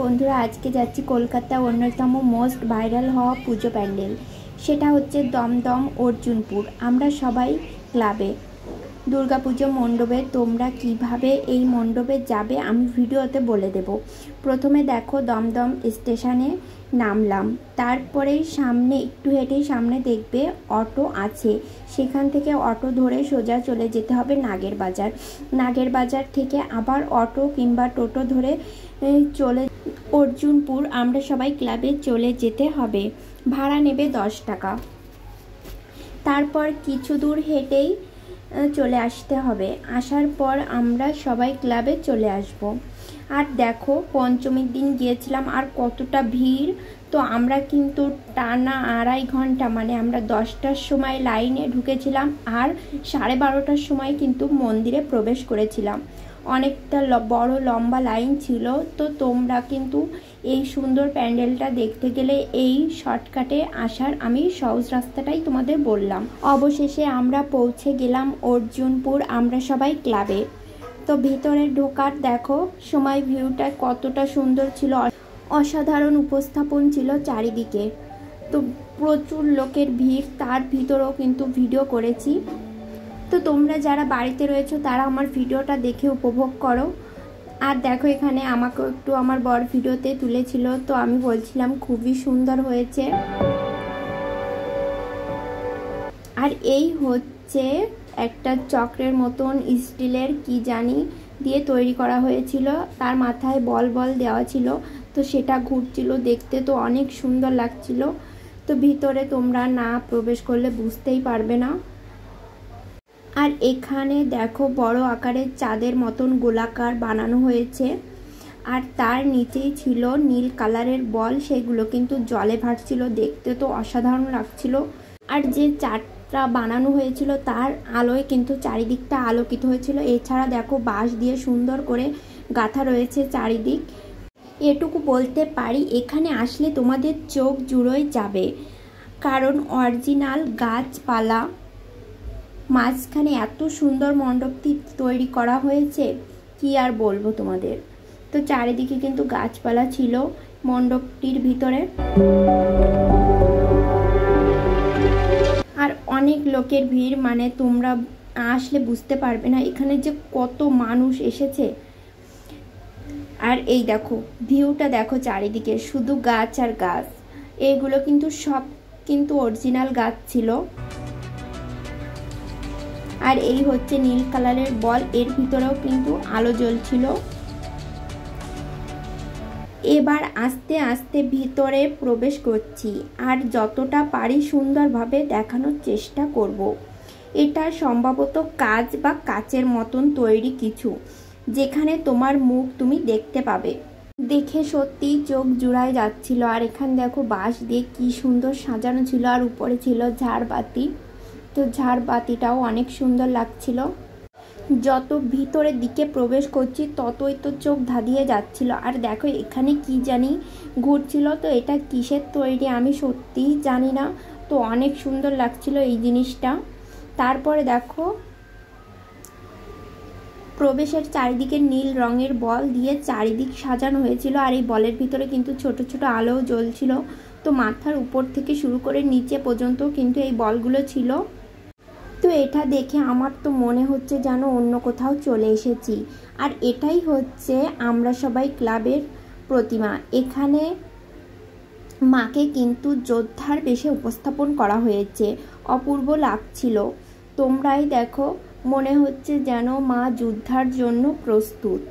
বন্ধুরা, আজকে যাচ্ছি কলকাতা অন্যতম মোস্ট ভাইরাল হওয়া পুজো প্যান্ডেল, সেটা হচ্ছে দমদম অর্জুনপুর। আমরা সবাই ক্লাবে দুর্গাপুজো মণ্ডপে। তোমরা কিভাবে এই মণ্ডপে যাবে আমি ভিডিওতে বলে দেব। প্রথমে দেখো দমদম স্টেশনে নামলাম, তারপরে সামনে একটু হেঁটেই সামনে দেখবে অটো আছে, সেখান থেকে অটো ধরে সোজা চলে যেতে হবে নাগের বাজার। নাগের বাজার থেকে আবার অটো কিংবা টোটো ধরে চলে অর্জুনপুর আমরা সবাই ক্লাবে চলে যেতে হবে। ভাড়া নেবে 10 টাকা। তারপর কিছু দূর হেঁটেই চলে আসতে হবে। আসার পর আমরা সবাই ক্লাবে চলে আসব। আর দেখো পঞ্চমীর দিন গিয়েছিলাম আর কতটা ভিড়। তো আমরা কিন্তু টানা 2.5 ঘন্টা, মানে আমরা 10টার সময় লাইনে ঢুকেছিলাম আর 12:30টার সময় কিন্তু মন্দিরে প্রবেশ করেছিলাম। অনেকটা বড় লম্বা লাইন ছিল। তো তোমরা কিন্তু এই সুন্দর প্যান্ডেলটা দেখতে গেলে এই শর্টকাটে আসার আমি সহজ রাস্তাটাই তোমাদের বললাম। অবশেষে আমরা পৌঁছে গেলাম অর্জুনপুর আমরা সবাই ক্লাবে। তো ভেতরে ঢোকার দেখো সময় ভিউটা কতটা সুন্দর ছিল, অসাধারণ উপস্থাপন ছিল চারিদিকে। তো প্রচুর লোকের ভিড়, তার ভিতরেও কিন্তু ভিডিও করেছি। তো তোমরা যারা বাড়িতে রয়েছো তারা আমার ভিডিওটা দেখে উপভোগ করো। আর দেখো এখানে আমাকে একটু আমার বর ভিডিওতে তুলেছিল, তো আমি বলছিলাম খুবই সুন্দর হয়েছে। আর এই হচ্ছে একটা চক্রের মতন স্টিলের কি জানি দিয়ে তৈরি করা হয়েছিল, তার মাথায় বল বল দেওয়া ছিল, তো সেটা ঘুরছিল, দেখতে তো অনেক সুন্দর লাগছিল। তো ভিতরে তোমরা না প্রবেশ করলে বুঝতেই পারবে না। আর এখানে দেখো বড় আকারের চাঁদের মতন গোলাকার বানানো হয়েছে, আর তার নিচেই ছিল নীল কালারের বল, সেগুলো কিন্তু জলে ভাসছিল, দেখতে তো অসাধারণ লাগছিল। আর যে চাঁদটা বানানো হয়েছিল তার আলোয় কিন্তু চারিদিকটা আলোকিত হয়েছিল। এছাড়া দেখো বাঁশ দিয়ে সুন্দর করে গাঁথা রয়েছে চারিদিক। এটুকু বলতে পারি এখানে আসলে তোমাদের চোখ জুড়োয় যাবে, কারণ অরিজিনাল গাছপালা মাঝখানে এত সুন্দর মণ্ডপটি তৈরি করা হয়েছে, কি আর বলবো তোমাদের। তো চারিদিকে কিন্তু গাছপালা ছিল মণ্ডপটির ভিতরে। আর অনেক লোকের ভিড়, মানে তোমরা আসলে বুঝতে পারবে না এখানে যে কত মানুষ এসেছে। আর এই দেখো ভিউটা দেখো চারিদিকে শুধু গাছ আর গাছ। এইগুলো কিন্তু সব কিন্তু অরিজিনাল গাছ ছিল। আর এই হচ্ছে নীল কালারের বল, এর ভিতরেও কিন্তু আলো জ্বলছিল। এবার আস্তে আস্তে ভিতরে প্রবেশ করছি আর যতটা পারি সুন্দরভাবে দেখানোর চেষ্টা করব। এটা সম্ভবত কাঁচ বা কাচের মতন তৈরি কিছু, যেখানে তোমার মুখ তুমি দেখতে পাবে। দেখে সত্যি চোখ জুড়ায় যাচ্ছিল। আর এখানে দেখো বাঁশ দিয়ে কি সুন্দর সাজানো ছিল, আর উপরে ছিল ঝাড়বাতি। তো ঝাড়বাতিটাও অনেক সুন্দর লাগছিল। যত ভিতরের দিকে প্রবেশ করছি ততই তো চোখ ধাঁধিয়ে যাচ্ছিল। আর দেখো এখানে কি জানি ঘুরছিল, তো এটা কিসের তৈরি আমি সত্যিই জানি না। তো অনেক সুন্দর লাগছিল এই জিনিসটা। তারপরে দেখো প্রবেশের চারিদিকে নীল রঙের বল দিয়ে চারিদিক সাজানো হয়েছিল, আর এই বলের ভিতরে কিন্তু ছোট ছোট আলোও জ্বলছিল। তো মাথার উপর থেকে শুরু করে নিচে পর্যন্ত কিন্তু এই বলগুলো ছিল। তো এটা দেখে আমার তো মনে হচ্ছে যেন অন্য কোথাও চলে এসেছি। আর এটাই হচ্ছে আমরা সবাই ক্লাবের প্রতিমা। এখানে মাকে কিন্তু যোদ্ধার বেশে উপস্থাপন করা হয়েছে, অপূর্ব লাগছিল। তোমরাই দেখো মনে হচ্ছে যেন মা যুদ্ধার জন্য প্রস্তুত।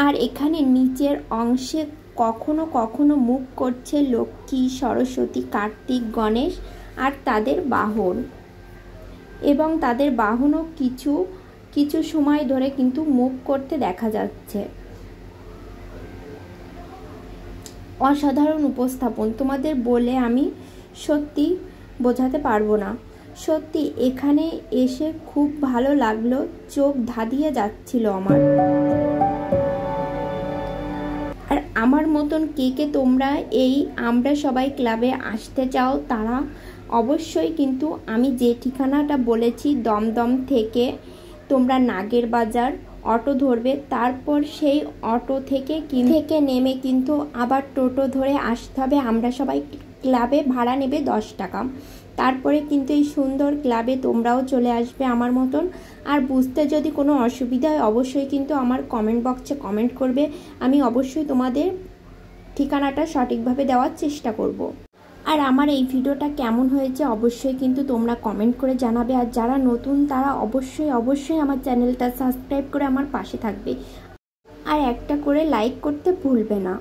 আর এখানে নিচের অংশে কখনো কখনো মুখ করছে লক্ষ্মী, সরস্বতী, কার্তিক, গণেশ আর তাদের বাহন, এবং তাদের বাহনও কিছু কিছু সময় ধরে কিন্তু মুখ করতে দেখা যাচ্ছে। অসাধারণ উপস্থাপন, তোমাদের বলে আমি সত্যি বোঝাতে পারবো না। সত্যি এখানে এসে খুব ভালো লাগলো, চোখ ধাঁধিয়ে যাচ্ছিল আমার। আর আমার মতন কে কে তোমরা এই আমরা সবাই ক্লাবে আসতে চাও তারা অবশ্যই কিন্তু আমি যে ঠিকানাটা বলেছি দমদম থেকে তোমরা নাগের বাজার অটো ধরবে, তারপর সেই অটো থেকে নেমে কিন্তু আবার টোটো ধরে আসতে হবে। আমরা সবাই ক্লাবে, ভাড়া নেবে 10 টাকা। তারপরে কিন্তু এই সুন্দর ক্লাবে তোমরাও চলে আসবে আমার মতন। আর বুঝতে যদি কোনো অসুবিধা হয় অবশ্যই কিন্তু আমার কমেন্ট বক্সে কমেন্ট করবে, আমি অবশ্যই তোমাদের ঠিকানাটা সঠিকভাবে দেওয়ার চেষ্টা করব। আর আমার এই ভিডিওটা কেমন হয়েছে অবশ্যই কিন্তু তোমরা কমেন্ট করে জানাবে। আর যারা নতুন তারা অবশ্যই আমার চ্যানেলটা সাবস্ক্রাইব করে আমার পাশে থাকবে, আর একটা করে লাইক করতে ভুলবে না।